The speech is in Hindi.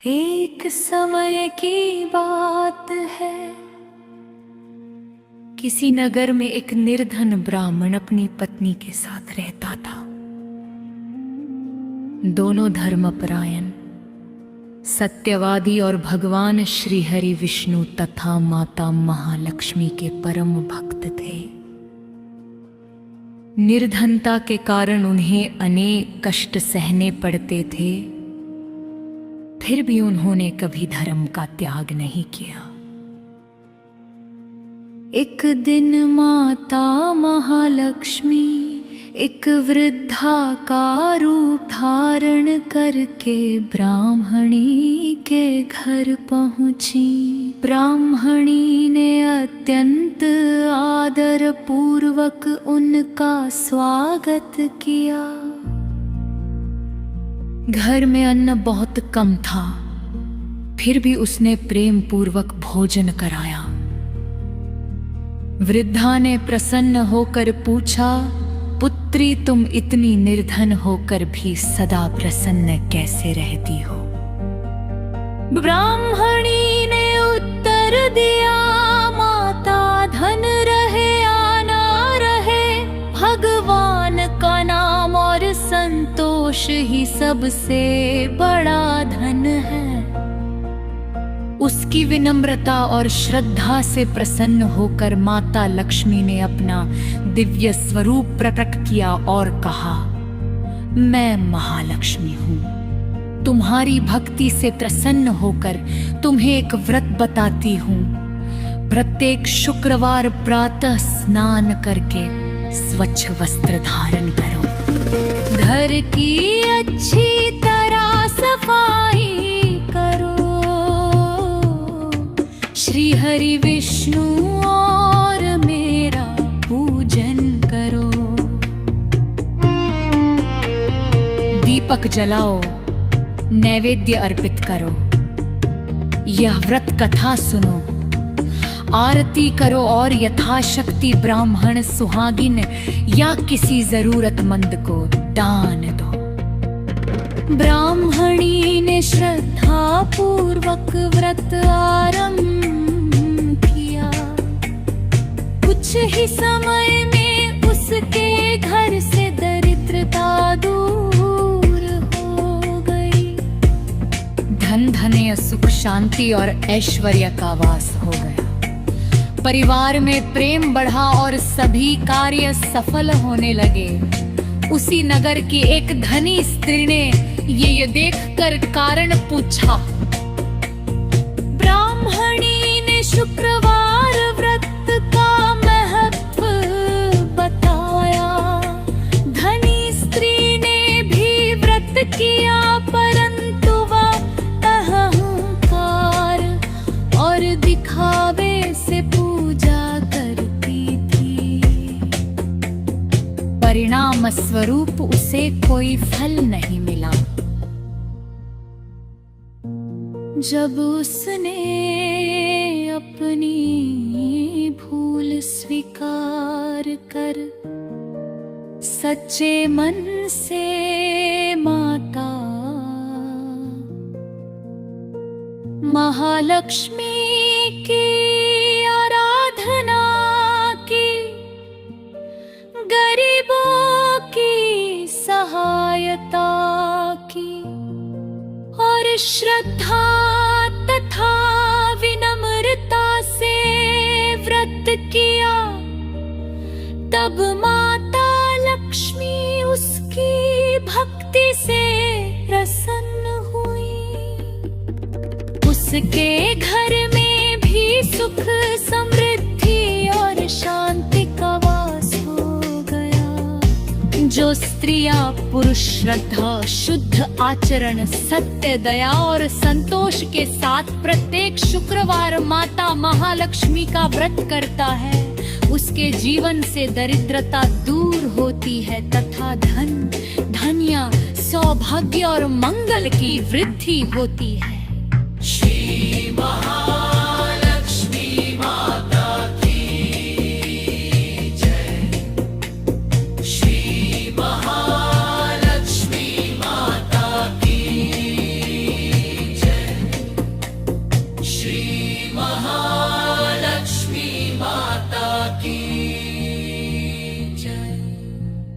एक समय की बात है, किसी नगर में एक निर्धन ब्राह्मण अपनी पत्नी के साथ रहता था। दोनों धर्मपरायण, सत्यवादी और भगवान श्री हरि विष्णु तथा माता महालक्ष्मी के परम भक्त थे। निर्धनता के कारण उन्हें अनेक कष्ट सहने पड़ते थे, फिर भी उन्होंने कभी धर्म का त्याग नहीं किया। एक दिन माता महालक्ष्मी एक वृद्धा का रूप धारण करके ब्राह्मणी के घर पहुंची। ब्राह्मणी ने अत्यंत आदर पूर्वक उनका स्वागत किया। घर में अन्न बहुत कम था, फिर भी उसने प्रेम पूर्वक भोजन कराया। वृद्धा ने प्रसन्न होकर पूछा, पुत्री, तुम इतनी निर्धन होकर भी सदा प्रसन्न कैसे रहती हो? ब्राह्मणी ने उत्तर दिया, माता, धन रहे या ना रहे, भगवान का नाम और संतोष ही सबसे बड़ा धन है। उसकी विनम्रता और श्रद्धा से प्रसन्न होकर माता लक्ष्मी ने अपना दिव्य स्वरूप प्रकट किया और कहा, मैं महालक्ष्मी हूँ। तुम्हारी भक्ति से प्रसन्न होकर तुम्हें एक व्रत बताती हूँ। प्रत्येक शुक्रवार प्रातः स्नान करके स्वच्छ वस्त्र धारण करो, घर की अच्छी तरह सफाई करो, श्री हरि विष्णु और मेरा पूजन करो, दीपक जलाओ, नैवेद्य अर्पित करो, यह व्रत कथा सुनो, आरती करो और यथाशक्ति ब्राह्मण, सुहागिन या किसी जरूरतमंद को दान दो। ब्राह्मणी ने श्रद्धा पूर्वक व्रत आरंभ किया। कुछ ही समय में उसके घर से दरिद्रता दूर हो गई। धन धन्य सुख शांति और ऐश्वर्य का वास हो गया। परिवार में प्रेम बढ़ा और सभी कार्य सफल होने लगे। उसी नगर की एक धनी स्त्री ने ये देखकर कारण पूछा। ब्राह्मणी ने शुक्रवार व्रत का महत्व बताया। धनी स्त्री ने भी व्रत किया, परंतु वह अहंकार और दिखावे से पूजा करती थी। परिणाम स्वरूप उसे कोई फल नहीं मिला। जब उसने अपनी भूल स्वीकार कर सच्चे मन से माता महालक्ष्मी की आराधना की, गरीबों की सहायता की और श्रद्धा तथा विनम्रता से व्रत किया, तब माता लक्ष्मी उसकी भक्ति से प्रसन्न हुई। उसके घर में भी सुख, समृद्धि और शांति का वास हो गया। जो स्त्रियां पुरुष श्रद्धा, शुद्ध आचरण, सत्य, दया और संतोष के साथ प्रत्येक शुक्रवार माता महालक्ष्मी का व्रत करता है, उसके जीवन से दरिद्रता दूर होती है तथा धन, धन्य, सौभाग्य और मंगल की वृद्धि होती है। श्री महालक्ष्मी माता की जय। श्री महालक्ष्मी माता की जय। श्री महाकाल